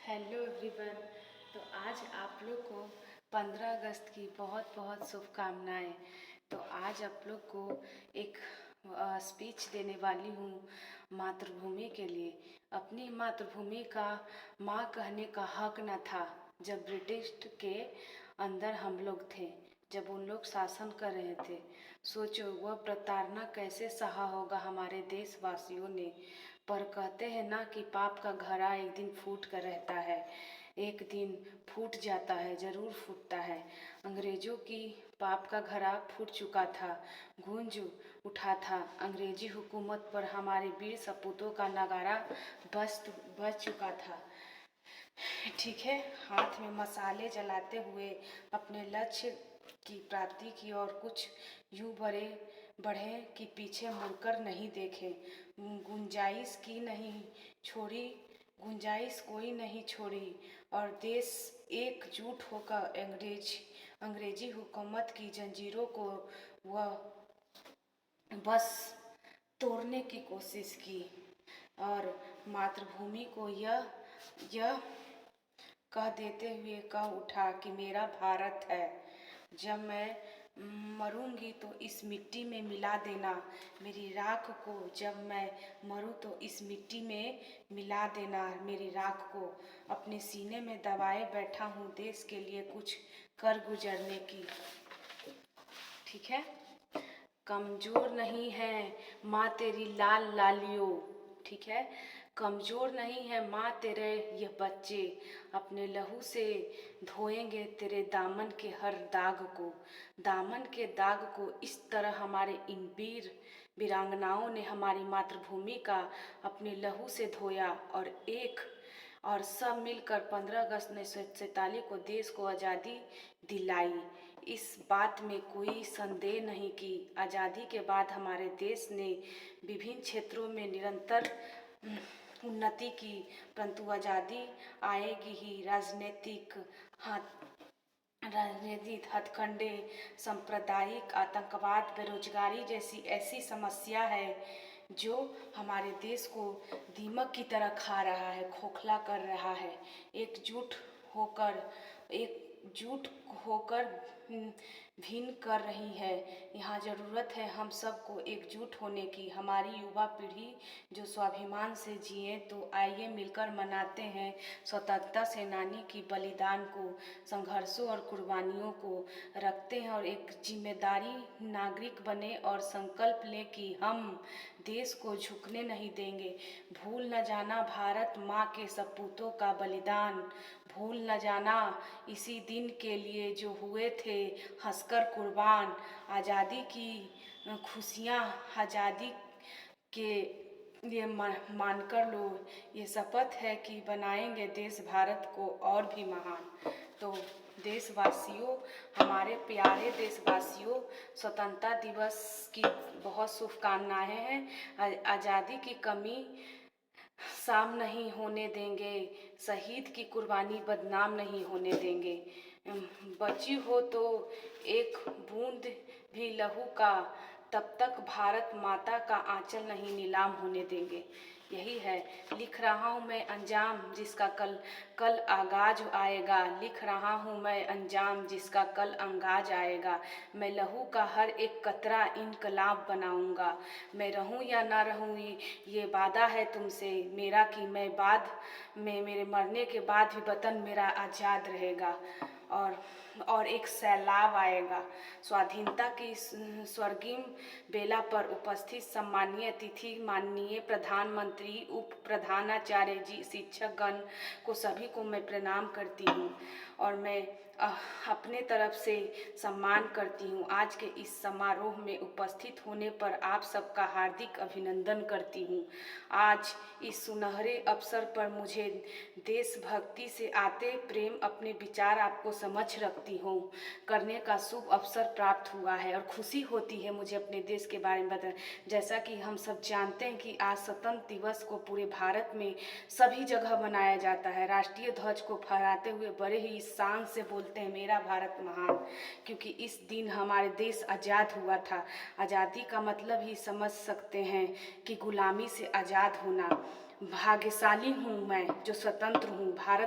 Hello everyone. तो आज आप लोग को 15 अगस्त की बहुत बहुत शुभकामनाएं। तो आज आप लोग को एक स्पीच देने वाली हूँ मातृभूमि के लिए। अपनी मातृभूमि का माँ कहने का हक न था जब ब्रिटिश के अंदर हम लोग थे, जब उन लोग शासन कर रहे थे। सोचो वह प्रताड़ना कैसे सहा होगा हमारे देशवासियों ने। पर कहते हैं ना कि पाप का घड़ा एक दिन फूट कर रहता है, एक दिन फूट जाता है, ज़रूर फूटता है। अंग्रेज़ों की पाप का घड़ा फूट चुका था, गूंज उठा था। अंग्रेजी हुकूमत पर हमारे वीर सपूतों का नगारा बज चुका था। ठीक है, हाथ में मसाले जलाते हुए अपने लक्ष्य की प्राप्ति की और कुछ यूँ बढ़े कि पीछे मुड़कर नहीं देखे। गुंजाइश कोई नहीं छोड़ी और देश एकजुट होकर अंग्रेजी हुकूमत की जंजीरों को वह बस तोड़ने की कोशिश की और मातृभूमि को यह कह देते हुए कह उठा कि मेरा भारत है। जब मैं मरूंगी तो इस मिट्टी में मिला देना मेरी राख को। जब मैं मरूं तो इस मिट्टी में मिला देना मेरी राख को। अपने सीने में दबाए बैठा हूँ देश के लिए कुछ कर गुजरने की। ठीक है। कमज़ोर नहीं है माँ तेरी लाल लालियों। ठीक है, कमज़ोर नहीं है माँ तेरे ये बच्चे। अपने लहू से धोएंगे तेरे दामन के हर दामन के दाग को। इस तरह हमारे इन वीर वीरांगनाओं ने हमारी मातृभूमि का अपने लहू से धोया और सब मिलकर 15 अगस्त 1947 को देश को आज़ादी दिलाई। इस बात में कोई संदेह नहीं कि आज़ादी के बाद हमारे देश ने विभिन्न क्षेत्रों में निरंतर उन्नति की, परंतु आज़ादी आएगी ही। राजनीतिक हथकंडे, सांप्रदायिक आतंकवाद, बेरोजगारी जैसी ऐसी समस्या है जो हमारे देश को दीमक की तरह खा रहा है, खोखला कर रहा है। एकजुट होकर भिन्न कर रही है। यहाँ ज़रूरत है हम सबको एकजुट होने की। हमारी युवा पीढ़ी जो स्वाभिमान से जिए, तो आइए मिलकर मनाते हैं स्वतंत्रता सेनानी की बलिदान को, संघर्षों और कुर्बानियों को रखते हैं और एक जिम्मेदारी नागरिक बने और संकल्प लें कि हम देश को झुकने नहीं देंगे। भूल न जाना भारत माँ के सपूतों का बलिदान। भूल न जाना इसी दिन के लिए जो हुए थे हंसकर कुर्बान। आज़ादी की खुशियाँ आज़ादी के ये मानकर लो। ये शपथ है कि बनाएंगे देश भारत को और भी महान। तो देशवासियों, हमारे प्यारे देशवासियों, स्वतंत्रता दिवस की बहुत शुभकामनाएं हैं। आज़ादी की कमी शाम नहीं होने देंगे, शहीद की कुर्बानी बदनाम नहीं होने देंगे। बची हो तो एक बूंद भी लहू का, तब तक भारत माता का आंचल नहीं नीलाम होने देंगे। यही है। लिख रहा हूँ मैं अंजाम जिसका कल आगाज आएगा। लिख रहा हूँ मैं अंजाम जिसका कल अंगाज आएगा। मैं लहू का हर एक कतरा इनकलाब बनाऊंगा। मैं रहूं या ना रहूं ये वादा है तुमसे मेरा कि मैं बाद में मेरे मरने के बाद भी वतन मेरा आज़ाद रहेगा। और एक सैलाब आएगा। स्वाधीनता की स्वर्णिम बेला पर उपस्थित सम्मानीय अतिथि, माननीय प्रधानमंत्री, उप प्रधानाचार्य जी, शिक्षकगण को सभी को मैं प्रणाम करती हूँ और मैं अपने तरफ से सम्मान करती हूँ। आज के इस समारोह में उपस्थित होने पर आप सबका हार्दिक अभिनंदन करती हूँ। आज इस सुनहरे अवसर पर मुझे देशभक्ति से आते प्रेम अपने विचार आपको समक्ष रखती हूँ करने का शुभ अवसर प्राप्त हुआ है और खुशी होती है मुझे अपने देश के बारे में बताना। जैसा कि हम सब जानते हैं कि आज स्वतंत्रता दिवस को पूरे भारत में सभी जगह मनाया जाता है। राष्ट्रीय ध्वज को फहराते हुए बड़े ही शान से बोलते हैं मेरा भारत महान, क्योंकि इस दिन हमारे देश आज़ाद हुआ था। आज़ादी का मतलब ही समझ सकते हैं कि गुलामी से आज़ाद होना। भाग्यशाली हूँ मैं जो स्वतंत्र हूँ। भारत